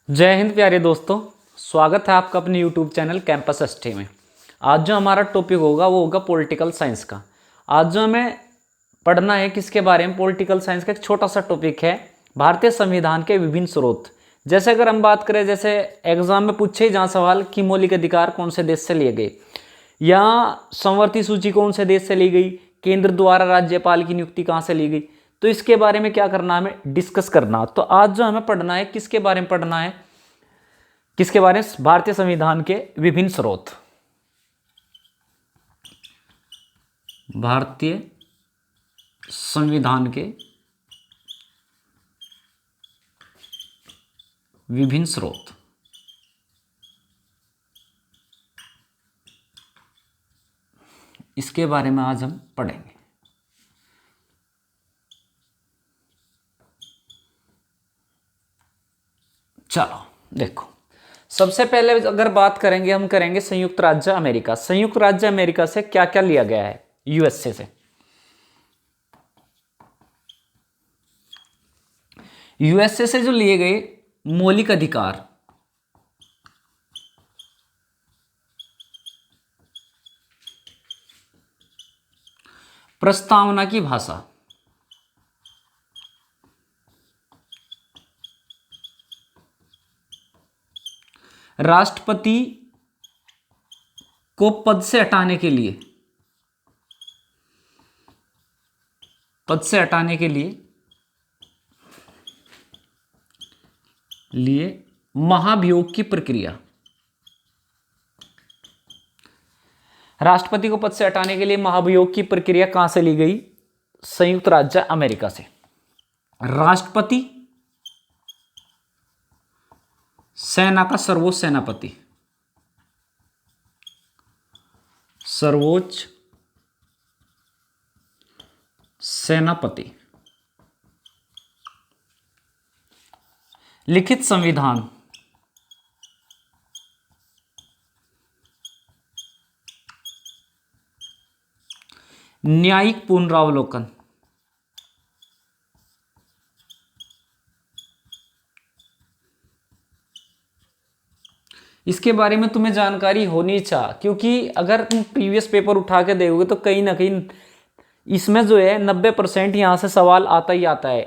जय हिंद प्यारे दोस्तों। स्वागत है आपका अपने YouTube चैनल कैंपस स्टे में। आज जो हमारा टॉपिक होगा वो होगा पॉलिटिकल साइंस का। आज जो हमें पढ़ना है किसके बारे में, पॉलिटिकल साइंस का एक छोटा सा टॉपिक है भारतीय संविधान के विभिन्न स्रोत। जैसे अगर हम बात करें, जैसे एग्जाम में पूछे ही जहाँ सवाल कि मौलिक अधिकार कौन से देश से लिए गए या संवर्ती सूची कौन से देश से ली गई, केंद्र द्वारा राज्यपाल की नियुक्ति कहाँ से ली गई, तो इसके बारे में क्या करना, हमें डिस्कस करना। तो आज जो हमें पढ़ना है किसके बारे में पढ़ना है, किसके बारे में, भारतीय संविधान के विभिन्न स्रोत। भारतीय संविधान के विभिन्न स्रोत। इसके बारे में आज हम पढ़ेंगे। चलो देखो, सबसे पहले अगर बात करेंगे, हम करेंगे संयुक्त राज्य अमेरिका। संयुक्त राज्य अमेरिका से क्या क्या लिया गया है, यूएसए से। यूएसए से जो लिए गए मौलिक अधिकार, प्रस्तावना की भाषा, राष्ट्रपति को पद से हटाने के लिए, पद से हटाने के लिए महाभियोग की प्रक्रिया। राष्ट्रपति को पद से हटाने के लिए महाभियोग की प्रक्रिया कहां से ली गई, संयुक्त राज्य अमेरिका से। राष्ट्रपति सेना का सर्वोच्च सेनापति, सर्वोच्च सेनापति, लिखित संविधान, न्यायिक पुनरावलोकन, इसके बारे में तुम्हें जानकारी होनी चाहिए, क्योंकि अगर तुम प्रीवियस पेपर उठा के देखोगे तो कहीं ना कहीं इसमें जो है 90% यहाँ से सवाल आता ही आता है।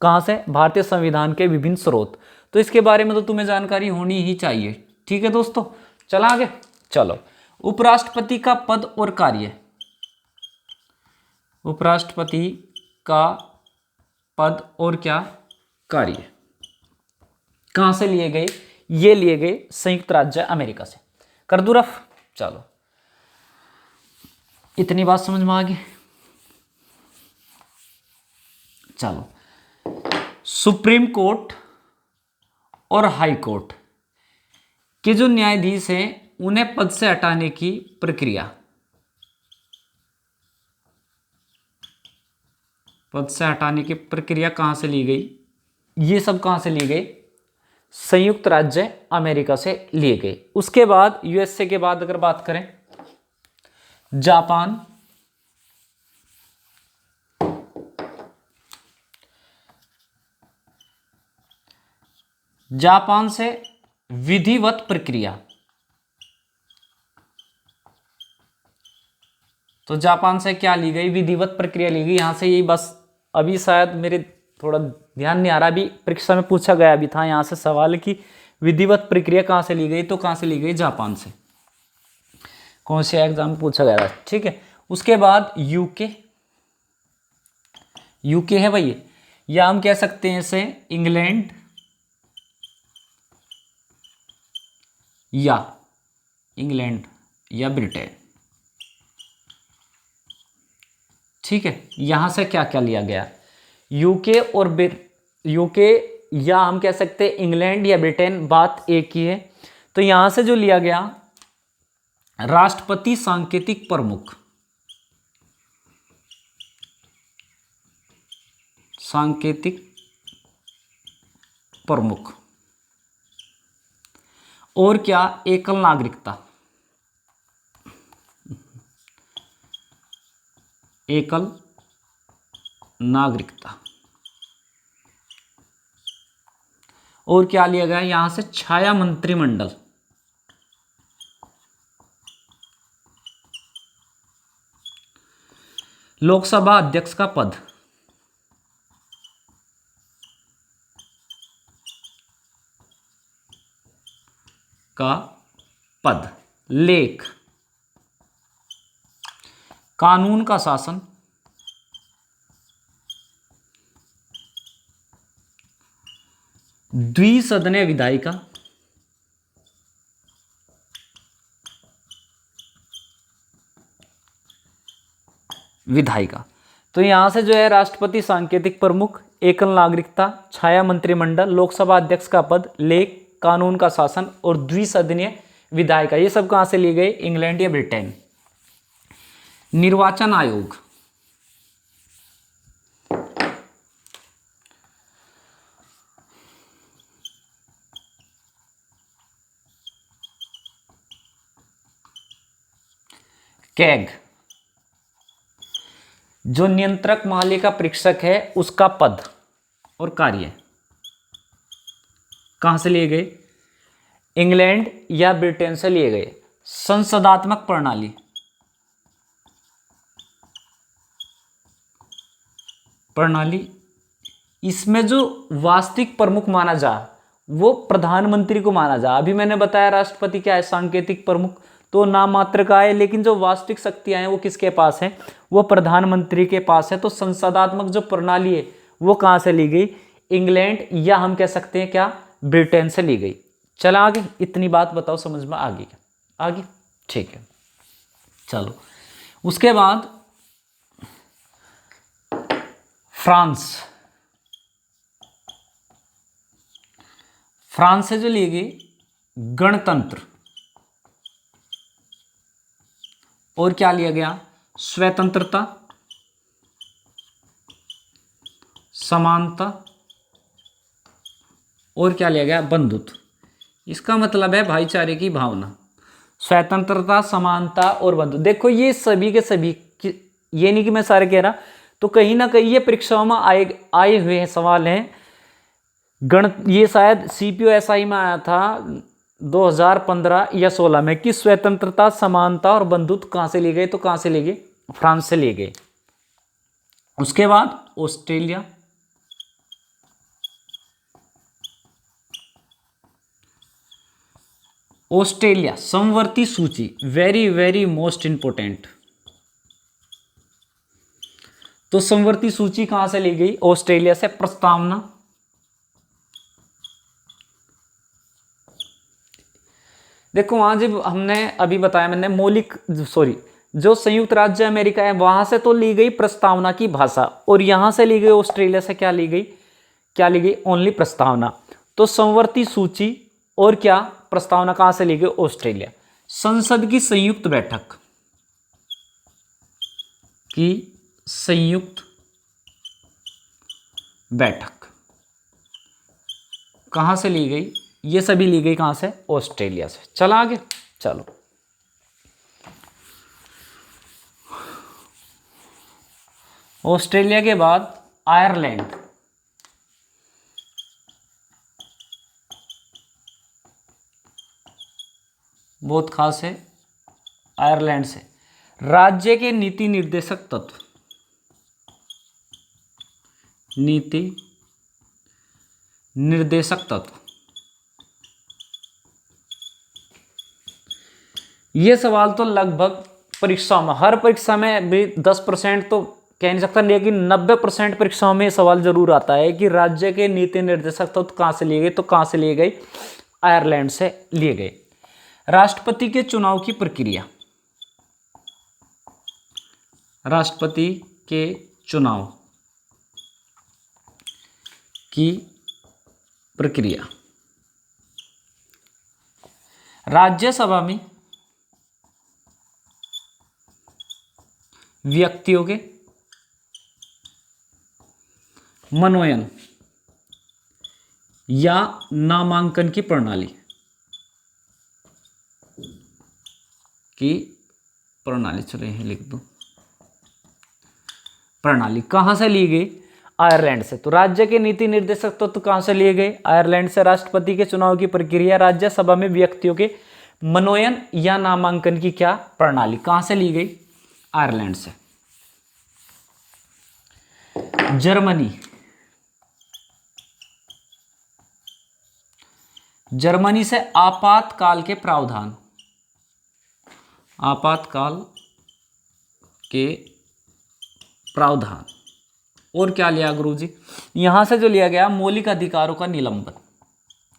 कहाँ से, भारतीय संविधान के विभिन्न स्रोत। तो इसके बारे में तो तुम्हें जानकारी होनी ही चाहिए। ठीक है दोस्तों, चला आगे। चलो, उपराष्ट्रपति का पद और कार्य। उपराष्ट्रपति का पद और क्या कार्य कहां से लिए गए, ये लिए गए संयुक्त राज्य अमेरिका से। कर दूं रफ। चलो, इतनी बात समझ में आ गई। चलो, सुप्रीम कोर्ट और हाई कोर्ट के जो न्यायाधीश हैं उन्हें पद से हटाने की प्रक्रिया, पद से हटाने की प्रक्रिया कहां से ली गई, ये सब कहां से ली गई, संयुक्त राज्य अमेरिका से लिए गए। उसके बाद यूएसए के बाद अगर बात करें, जापान, जापान से विधिवत प्रक्रिया। तो जापान से क्या ली गई, विधिवत प्रक्रिया ली गई। यहां से यही बस, अभी शायद मेरे थोड़ा ध्यान नहीं आ रहा, अभी परीक्षा में पूछा गया भी था यहां से सवाल की विधिवत प्रक्रिया कहां से ली गई, तो कहां से ली गई, जापान से। कौन से एग्जाम में पूछा गया था। ठीक है, उसके बाद यूके, यूके है भाई, या हम कह सकते हैं इसे इंग्लैंड या ब्रिटेन। ठीक है, यहां से क्या क्या लिया गया, यूके और यूके या हम कह सकते हैं इंग्लैंड या ब्रिटेन, बात एक ही है। तो यहां से जो लिया गया, राष्ट्रपति सांकेतिक प्रमुख, सांकेतिक प्रमुख, और क्या, एकल नागरिकता, एकल नागरिकता। और क्या लिया गया यहां से, छाया मंत्रिमंडल। लोकसभा अध्यक्ष का पद, लेख, कानून का शासन, द्विसदनीय विधायिका, तो यहां से जो है राष्ट्रपति, सांकेतिक प्रमुख, एकल नागरिकता, छाया मंत्रिमंडल, लोकसभा अध्यक्ष का पद, लेख, कानून का शासन और द्विसदनीय विधायिका, ये सब कहां से लिए गए, इंग्लैंड या ब्रिटेन। निर्वाचन आयोग, कैग, जो नियंत्रक महालेखा परीक्षक है उसका पद और कार्य कहां से लिए गए, इंग्लैंड या ब्रिटेन से लिए गए। संसदात्मक प्रणाली, इसमें जो वास्तविक प्रमुख माना जा वो प्रधानमंत्री को माना जा। अभी मैंने बताया राष्ट्रपति क्या है, सांकेतिक प्रमुख तो नाम मात्र का है, लेकिन जो वास्तविक शक्तियां हैं वो किसके पास है, वो प्रधानमंत्री के पास है। तो संसदात्मक जो प्रणाली है वो कहां से ली गई, इंग्लैंड या हम कह सकते हैं क्या, ब्रिटेन से ली गई। चला आगे, इतनी बात बताओ समझ में आ गई क्या, आगे ठीक है। चलो उसके बाद फ्रांस से जो ली गई गणतंत्र, और क्या लिया गया, स्वतंत्रता, समानता, और क्या लिया गया, बंधुत्व। इसका मतलब है भाईचारे की भावना, स्वतंत्रता, समानता और बंधुत्व। देखो ये सभी के सभी, ये नहीं कि मैं सारे कह रहा, तो कहीं ना कहीं ये परीक्षाओं में आए हुए हैं सवाल हैं। ये शायद CPO-SI में आया था 2015 या 16 में कि स्वतंत्रता, समानता और बंधुत्व कहां से लिए गए, तो कहां से लिए गए, फ्रांस से लिए गए। उसके बाद ऑस्ट्रेलिया, समवर्ती सूची, वेरी वेरी मोस्ट इंपोर्टेंट। तो समवर्ती सूची कहां से ली गई, ऑस्ट्रेलिया से। प्रस्तावना, देखो वहां जब हमने अभी बताया, मैंने जो संयुक्त राज्य अमेरिका है वहां से तो ली गई प्रस्तावना की भाषा, और यहां से ली गई ऑस्ट्रेलिया से क्या ली गई, ओनली प्रस्तावना। तो समवर्ती सूची और क्या, प्रस्तावना कहां से ली गई, ऑस्ट्रेलिया। संसद की संयुक्त बैठक कहां से ली गई, ये सभी ली गई कहां से, ऑस्ट्रेलिया से। चला आगे, चलो ऑस्ट्रेलिया के बाद आयरलैंड, बहुत खास है। आयरलैंड से राज्य के नीति निर्देशक तत्व, ये सवाल तो लगभग परीक्षा में, हर परीक्षा में भी 10% तो कह नहीं सकता, लेकिन 90% परीक्षाओं में सवाल जरूर आता है कि राज्य के नीति निर्देशक तत्व कहां से लिए गए, तो कहां से लिए गए, आयरलैंड से लिए गए। राष्ट्रपति के चुनाव की प्रक्रिया, राष्ट्रपति के चुनाव की प्रक्रिया, राज्यसभा में व्यक्तियों के मनोनयन या नामांकन की प्रणाली चलो यहीं लिख दो। प्रणाली कहां से ली गई, आयरलैंड से। तो राज्य के नीति निर्देशक तत्व कहां से लिए गए? आयरलैंड से। राष्ट्रपति के चुनाव की प्रक्रिया, राज्यसभा में व्यक्तियों के मनोनयन या नामांकन की क्या प्रणाली, कहां से ली गई? आयरलैंड से। जर्मनी, जर्मनी से आपातकाल के प्रावधान, आपातकाल के प्रावधान। और क्या लिया गुरुजी? यहां से जो लिया गया मौलिक अधिकारों का निलंबन,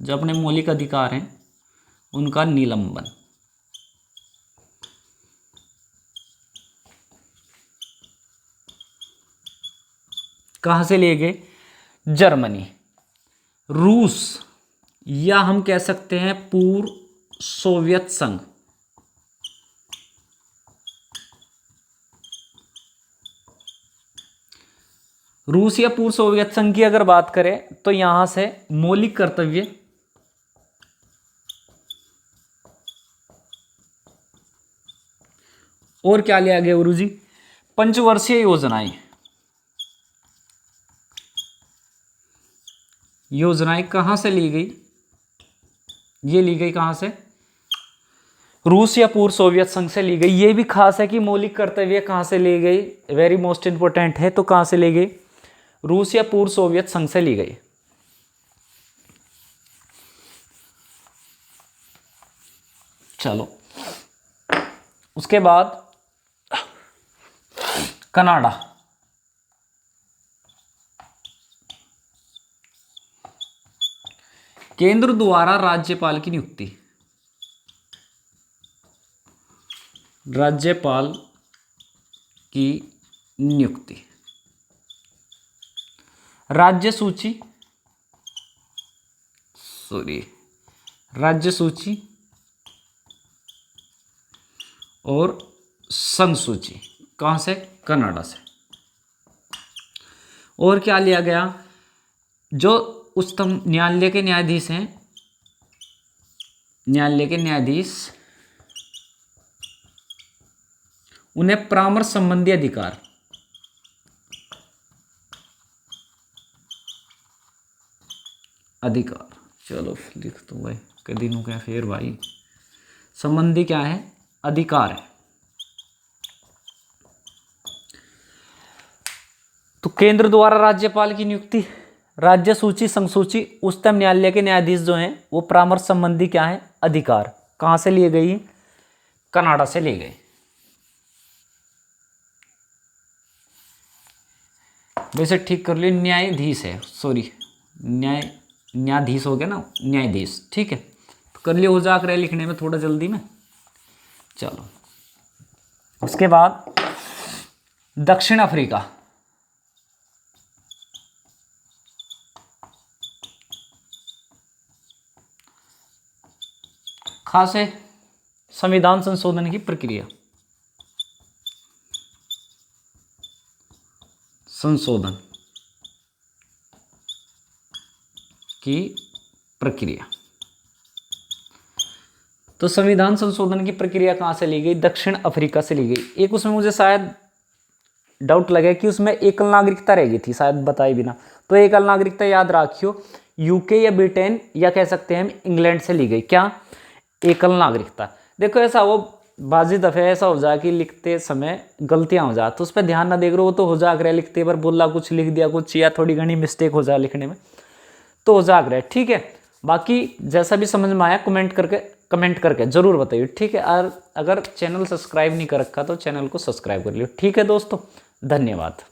जो अपने मौलिक अधिकार हैं उनका निलंबन। कहां से लिए गए? जर्मनी। रूस, या हम कह सकते हैं पूर्व सोवियत संघ, रूस या पूर्व सोवियत संघ की अगर बात करें तो यहां से मौलिक कर्तव्य, और क्या लिया गया गुरुजी? पंचवर्षीय योजनाएं, योजनाएं कहां से ली गई? ये ली गई कहां से? रूस या पूर्व सोवियत संघ से ली गई। ये भी खास है कि मौलिक कर्तव्य कहां से ली गई, वेरी मोस्ट इंपोर्टेंट है। तो कहां से ली गई? रूस या पूर्व सोवियत संघ से ली गई। चलो, उसके बाद कनाडा, केंद्र द्वारा राज्यपाल की नियुक्ति, राज्यपाल की नियुक्ति। राज्य सूची, राज्य सूची और संघ सूची, कहां से? कनाडा से। और क्या लिया गया? जो उच्चतम न्यायालय के न्यायाधीश हैं, न्यायालय के न्यायाधीश, उन्हें परामर्श संबंधी अधिकार, अधिकार, चलो लिख दो भाई, के दिनों का फिर भाई, संबंधी क्या है? अधिकार है। तो केंद्र द्वारा राज्यपाल की नियुक्ति, राज्य सूची, संघ सूची, उच्चतम न्यायालय के न्यायाधीश जो हैं वो परामर्श संबंधी क्या है? अधिकार। कहां से लिए गई? कनाडा से लिए गए। वैसे ठीक कर लियो, न्यायाधीश है, सॉरी, न्यायाधीश हो गया ना, न्यायाधीश, ठीक है। तो कर लियो, हो जाकर है लिखने में थोड़ा जल्दी में। चलो, उसके बाद दक्षिण अफ्रीका, खास है संविधान संशोधन की प्रक्रिया, संशोधन की प्रक्रिया। तो संविधान संशोधन की प्रक्रिया कहां से ली गई? दक्षिण अफ्रीका से ली गई। एक उसमें मुझे शायद डाउट लगे कि उसमें एकल नागरिकता रह गई थी, शायद बताई बिना। तो एकल नागरिकता याद रखियो, यूके या ब्रिटेन या कह सकते हैं हम इंग्लैंड से ली गई। क्या? एकल नागरिकता। देखो ऐसा वो बाजी दफे ऐसा हो जाए कि लिखते समय गलतियां हो जाए, तो उस पर ध्यान ना देख रहे हो, तो हो जाग रहा है लिखते पर बोला कुछ, लिख दिया कुछ, या थोड़ी घनी मिस्टेक हो जाए लिखने में, तो हो जाग रहा है, ठीक है। बाकी जैसा भी समझ में आया कमेंट करके जरूर बताइए, ठीक है। और अगर चैनल सब्सक्राइब नहीं कर रखा तो चैनल को सब्सक्राइब कर लियो, ठीक है दोस्तों। धन्यवाद।